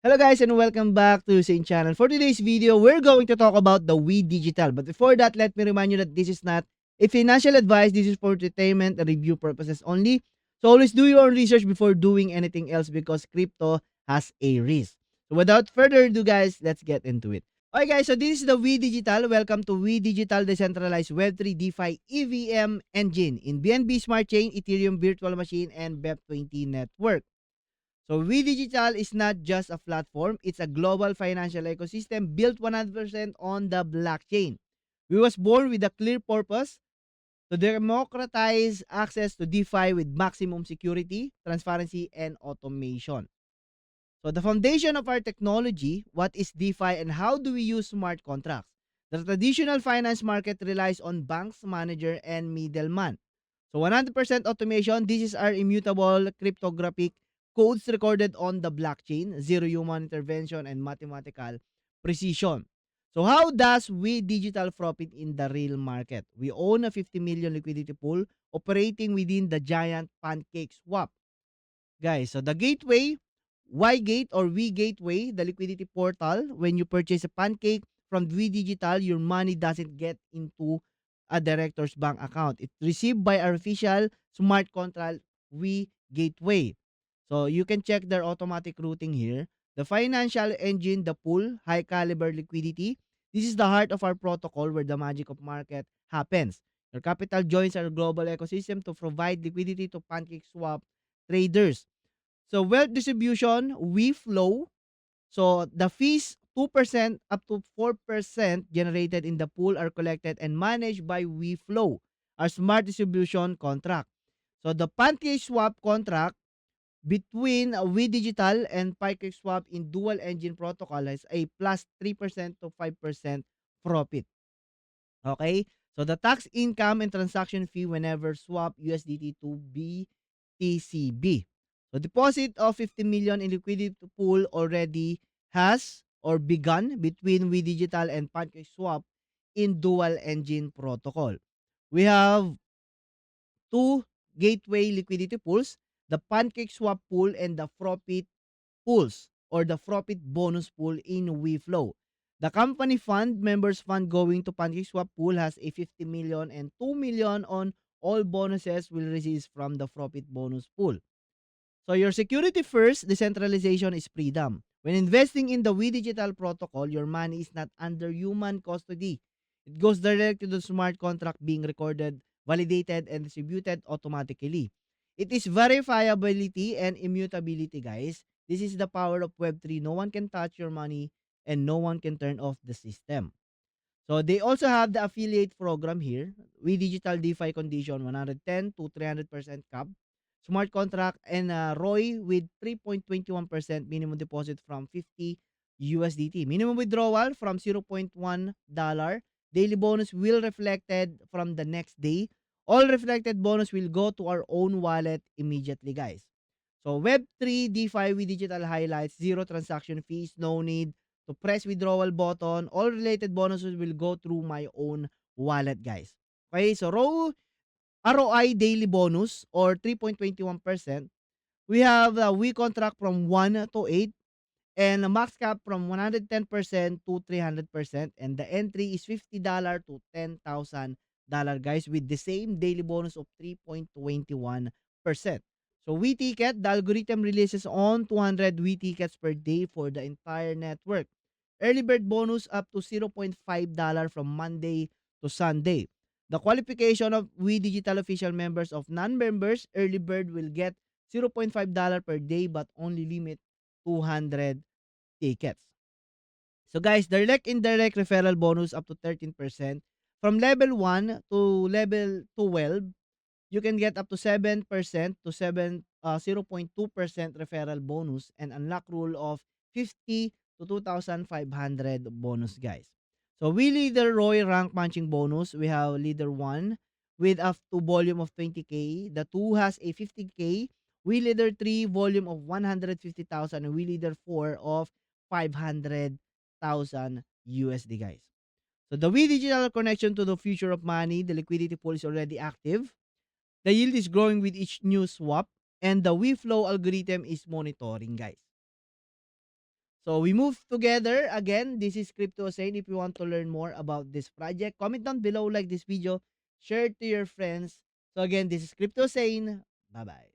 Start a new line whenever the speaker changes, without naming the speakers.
Hello guys and welcome back to Same Channel. For today's video, we're going to talk about the We Digital. But before that, let me remind you that this is not a financial advice. This is for entertainment and review purposes only. So always do your own research before doing anything else because crypto has a risk. So without further ado guys, let's get into it. Okay guys, so this is the We Digital. Welcome to We Digital Decentralized Web3 DeFi EVM Engine in BNB Smart Chain, Ethereum Virtual Machine, and BEP20 Network. So We Digital is not just a platform, it's a global financial ecosystem built 100% on the blockchain. We was born with a clear purpose to democratize access to DeFi with maximum security, transparency, and automation. So the foundation of our technology, what is DeFi and how do we use smart contracts? The traditional finance market relies on banks, manager, and middleman. So 100% automation, this is our immutable cryptographic codes recorded on the blockchain, zero human intervention, and mathematical precision. So how does we digital profit in the real market? We own a 50 million liquidity pool operating within the giant pancake swap. Guys, so the gateway, Y-Gate or We Gateway, the liquidity portal, when you purchase a pancake from We Digital, your money doesn't get into a director's bank account. It's received by our official smart contract We Gateway. So you can check their automatic routing here. The financial engine, the pool, high caliber liquidity. This is the heart of our protocol where the magic of market happens. Your capital joins our global ecosystem to provide liquidity to pancake swap traders. So wealth distribution, we flow. So the fees 2% up to 4% generated in the pool are collected and managed by WeFlow, our smart distribution contract. So the pancake swap contract between We Digital and pancake swap in dual engine protocol has a plus 3% to 5% profit. Okay? So the tax income and transaction fee whenever swap USDT to BTCB. So deposit of 50 million in liquidity pool already has or begun between We Digital and PancakeSwap in dual engine protocol. We have two gateway liquidity pools, the PancakeSwap pool and the Profit pools or the profit bonus pool in WeFlow. The company fund, members fund going to PancakeSwap pool has a 50 million and 2 million on all bonuses will receive from the profit bonus pool. So your security first, decentralization is freedom. When investing in the We Digital protocol, your money is not under human custody. It goes direct to the smart contract being recorded, validated, and distributed automatically. It is verifiability and immutability, guys. This is the power of Web3. No one can touch your money and no one can turn off the system. So they also have the affiliate program here. We Digital DeFi condition 110 to 300% cap. Smart contract and ROI with 3.21% minimum deposit from 50 USDT. Minimum withdrawal from $0.1. Daily bonus will reflected from the next day. All reflected bonus will go to our own wallet immediately, guys. So Web3 DeFi with digital highlights, zero transaction fees, no need to press withdrawal button. All related bonuses will go through my own wallet, guys. Okay, so ROI daily bonus or 3.21%. We have a we contract from 1 to 8 and a max cap from 110% to 300% and the entry is $50 to $10,000 guys with the same daily bonus of 3.21%. So we ticket, the algorithm releases on 200 we tickets per day for the entire network. Early bird bonus up to $0.5 from Monday to Sunday. The qualification of We Digital official members of non-members, early bird will get $0.5 per day but only limit 200 tickets. So guys, direct indirect referral bonus up to 13%. From level 1 to level 12, you can get up to 7% to 0.2% referral bonus and unlock rule of 50 to 2,500 bonus, guys. So we leader Roy rank punching bonus. We have leader 1 with up to volume of 20k. The 2 has a 50k. We leader 3 volume of 150,000 and we leader 4 of 500,000 USD, guys. So the We Digital connection to the future of money, the liquidity pool is already active. The yield is growing with each new swap and the WeFlow algorithm is monitoring, guys. So we move together. Again, this is Crypto Sane. If you want to learn more about this project, comment down below, like this video, share it to your friends. So again, this is Crypto Sane. Bye-bye.